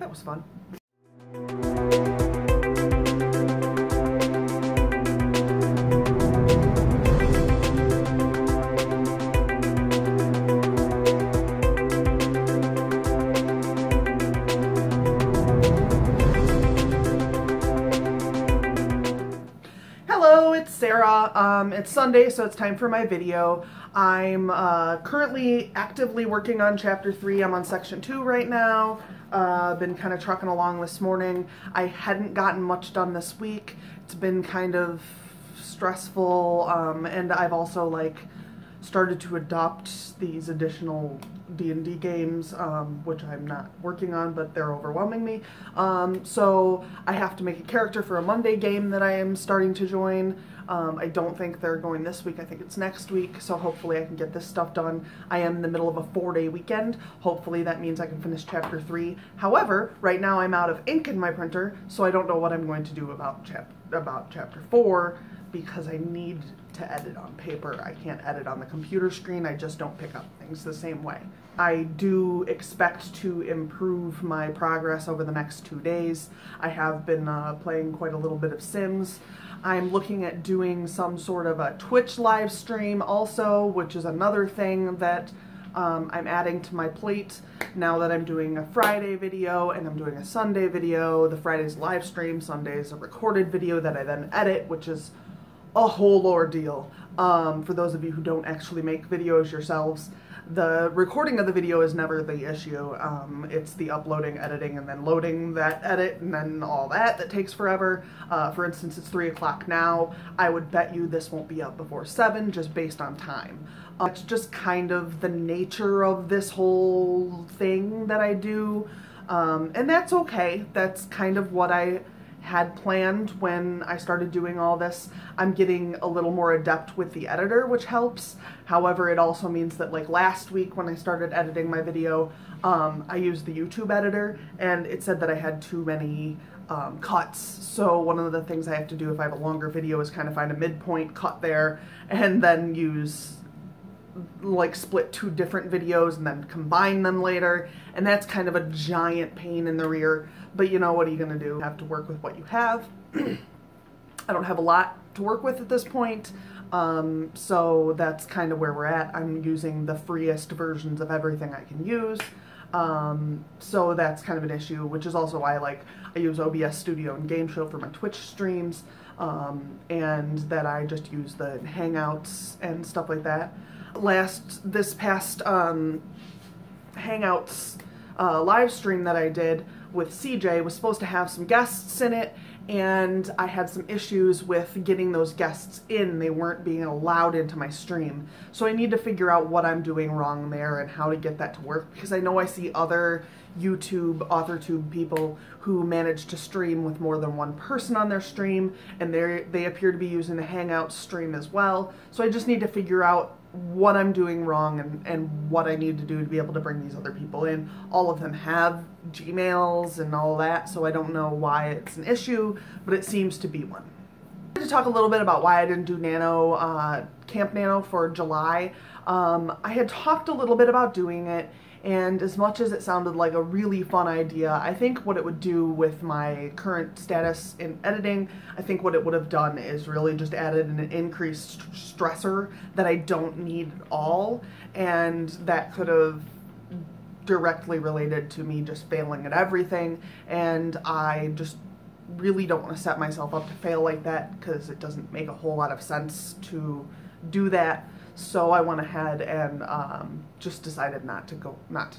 that was fun. Hello, it's Sarah. It's Sunday, so it's time for my video. I'm currently actively working on chapter 3. I'm on section 2 right now. Been kind of trucking along this morning. I hadn't gotten much done this week. It's been kind of stressful, and I've also started to adopt these additional D&D games, which I'm not working on, but they're overwhelming me. So I have to make a character for a Monday game that I am starting to join. I don't think they're going this week. I think it's next week, so hopefully I can get this stuff done. I am in the middle of a 4-day weekend. Hopefully that means I can finish chapter 3. However, right now I'm out of ink in my printer, so I don't know what I'm going to do about chapter 4, because I need to edit on paper. I can't edit on the computer screen. I just don't pick up things the same way. I do expect to improve my progress over the next 2 days. I have been playing quite a little bit of Sims. I'm looking at doing some sort of a Twitch live stream also, which is another thing that I'm adding to my plate now that I'm doing a Friday video and I'm doing a Sunday video. The Friday's live stream, Sunday's a recorded video that I then edit, which is a whole ordeal. For those of you who don't actually make videos yourselves, the recording of the video is never the issue. It's the uploading, editing, and then loading that edit, and then all that takes forever. For instance, it's 3 o'clock now. I would bet you this won't be up before 7, just based on time. It's just kind of the nature of this whole thing that I do, and that's okay. That's kind of what I had planned when I started doing all this. I'm getting a little more adept with the editor, which helps. However, it also means that last week when I started editing my video, I used the YouTube editor and it said that I had too many cuts. So one of the things I have to do if I have a longer video is kind of find a midpoint, cut there, and then use split 2 different videos and then combine them later, and that's kind of a giant pain in the rear. But you know, what are you gonna do? You have to work with what you have. I don't have a lot to work with at this point, so that's kind of where we're at. I'm using the freest versions of everything I can use, so that's kind of an issue, which is also why I use OBS Studio and Game Show for my Twitch streams, and that I just use the Hangouts and stuff like that. This past Hangouts live stream that I did with CJ was supposed to have some guests in it, and I had some issues with getting those guests in. They weren't being allowed into my stream. So I need to figure out what I'm doing wrong there and how to get that to work, because I know I see other YouTube, AuthorTube people who manage to stream with more than one person on their stream, and they appear to be using the Hangouts stream as well. So I just need to figure out what I'm doing wrong and what I need to do to be able to bring these other people in. All of them have Gmails and all that, so I don't know why it's an issue, but it seems to be one. To talk a little bit about why I didn't do Camp Nano for July. I had talked a little bit about doing it, and as much as it sounded like a really fun idea, I think what it would do with my current status in editing, I think what it would have done is really just added an increased stressor that I don't need at all, and that could have directly related to me just failing at everything, and I just really don't want to set myself up to fail like that, because it doesn't make a whole lot of sense to do that. So I went ahead and just decided not to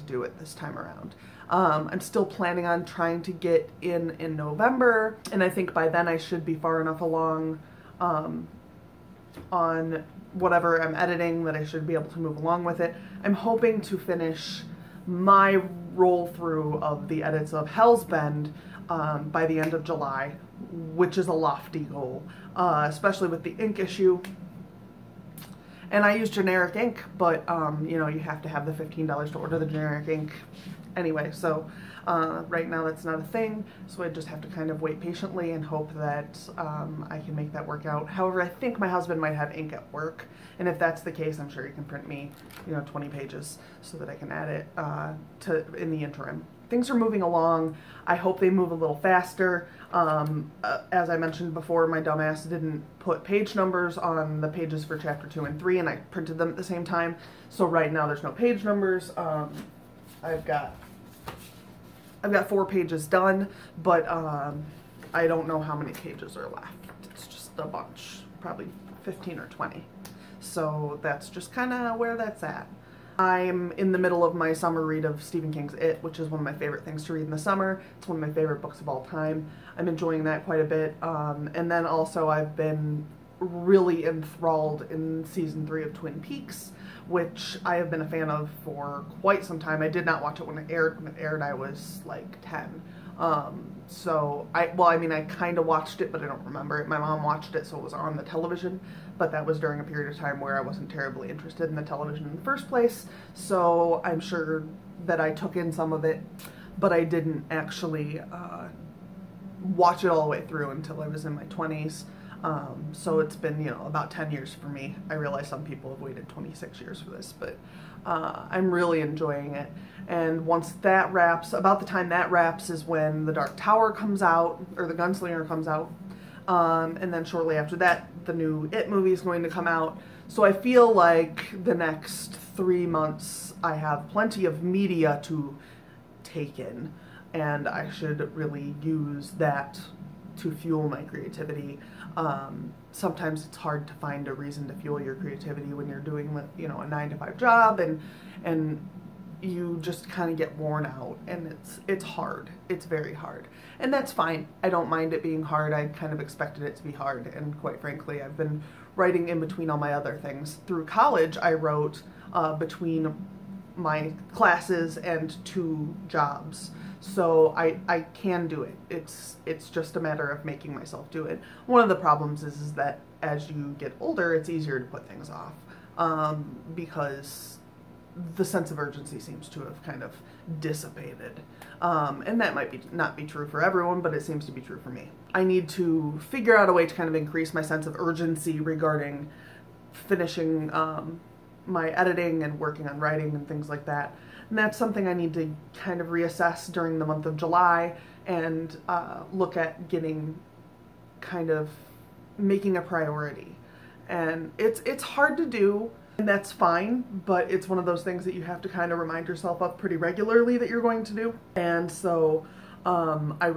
do it this time around. I'm still planning on trying to get in November, and I think by then I should be far enough along on whatever I'm editing that I should be able to move along with it. I'm hoping to finish my roll through of the edits of Hellsbend by the end of July, which is a lofty goal, especially with the ink issue. And I use generic ink, but you know, you have to have the $15 to order the generic ink anyway, so right now that's not a thing, so I just have to kind of wait patiently and hope that I can make that work out. However, I think my husband might have ink at work, and if that's the case, I'm sure he can print me, you know, 20 pages so that I can add it in the interim. things are moving along. I hope they move a little faster. As I mentioned before, my dumbass didn't put page numbers on the pages for chapter 2 and 3, and I printed them at the same time. So right now there's no page numbers. I've got 4 pages done, but I don't know how many pages are left. It's just a bunch, probably 15 or 20. So that's just kind of where that's at. I'm in the middle of my summer read of Stephen King's It, which is one of my favorite things to read in the summer. It's one of my favorite books of all time. I'm enjoying that quite a bit. And then also I've been really enthralled in season 3 of Twin Peaks, which I have been a fan of for quite some time. I did not watch it when it aired. When it aired, I was like 10. So I kind of watched it, but I don't remember it. My mom watched it, so it was on the television, but that was during a period of time where I wasn't terribly interested in the television in the first place, so I'm sure that I took in some of it, but I didn't actually watch it all the way through until I was in my 20s. So it's been, about 10 years for me. I realize some people have waited 26 years for this, but I'm really enjoying it. And once that wraps, about the time that wraps is when The Dark Tower comes out, or The Gunslinger comes out. And then shortly after that, the new It movie is going to come out. So I feel like the next 3 months I have plenty of media to take in, and I should really use that to fuel my creativity. Sometimes it's hard to find a reason to fuel your creativity when you're doing, a 9-to-5 job, and you just kind of get worn out, and it's hard. It's very hard, and that's fine. I don't mind it being hard. I kind of expected it to be hard, and quite frankly, I've been writing in between all my other things. Through college, I wrote between my classes and 2 jobs. So I can do it. It's just a matter of making myself do it. One of the problems is that as you get older, it's easier to put things off, because the sense of urgency seems to have kind of dissipated. And that might not be true for everyone, but it seems to be true for me. I need to figure out a way to kind of increase my sense of urgency regarding finishing my editing and working on writing and things like that. And that's something I need to kind of reassess during the month of July and look at making a priority. And it's hard to do, and that's fine, but it's one of those things that you have to kind of remind yourself of pretty regularly that you're going to do. And so I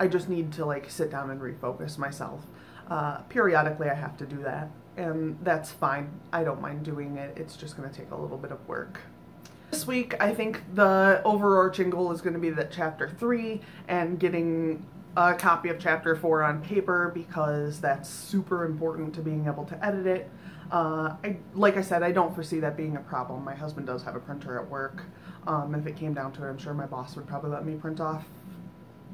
just need to sit down and refocus myself. Periodically I have to do that, and that's fine. I don't mind doing it. It's just going to take a little bit of work. This week, I think the overarching goal is going to be that chapter 3 and getting a copy of chapter 4 on paper, because that's super important to being able to edit it. Like I said, I don't foresee that being a problem. My husband does have a printer at work. If it came down to it, I'm sure my boss would probably let me print off,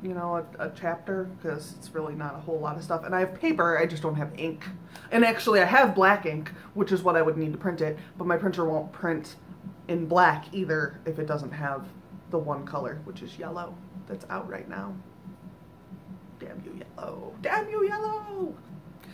a chapter, because it's really not a whole lot of stuff. And I have paper, I just don't have ink. And actually, I have black ink, which is what I would need to print it, but my printer won't print in black either if it doesn't have the one color, which is yellow, that's out right now. Damn you, yellow. Damn you, yellow!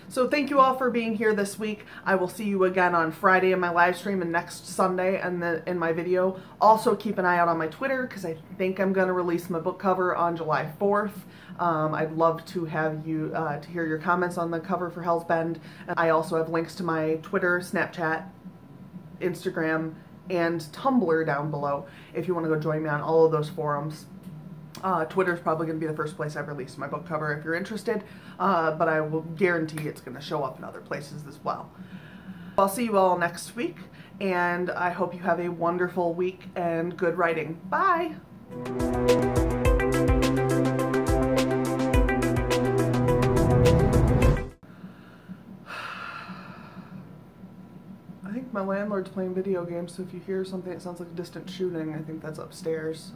So thank you all for being here this week. I will see you again on Friday in my live stream, and next Sunday in my video. Also keep an eye out on my Twitter, because I think I'm going to release my book cover on July 4th. I'd love to have you to hear your comments on the cover for Hell's Bend. And I also have links to my Twitter, Snapchat, Instagram, and Tumblr down below if you want to go join me on all of those forums. Twitter's probably going to be the first place I release my book cover if you're interested, but I will guarantee it's going to show up in other places as well. I'll see you all next week, and I hope you have a wonderful week and good writing. Bye! I think my landlord's playing video games, so if you hear something that sounds like a distant shooting, I think that's upstairs.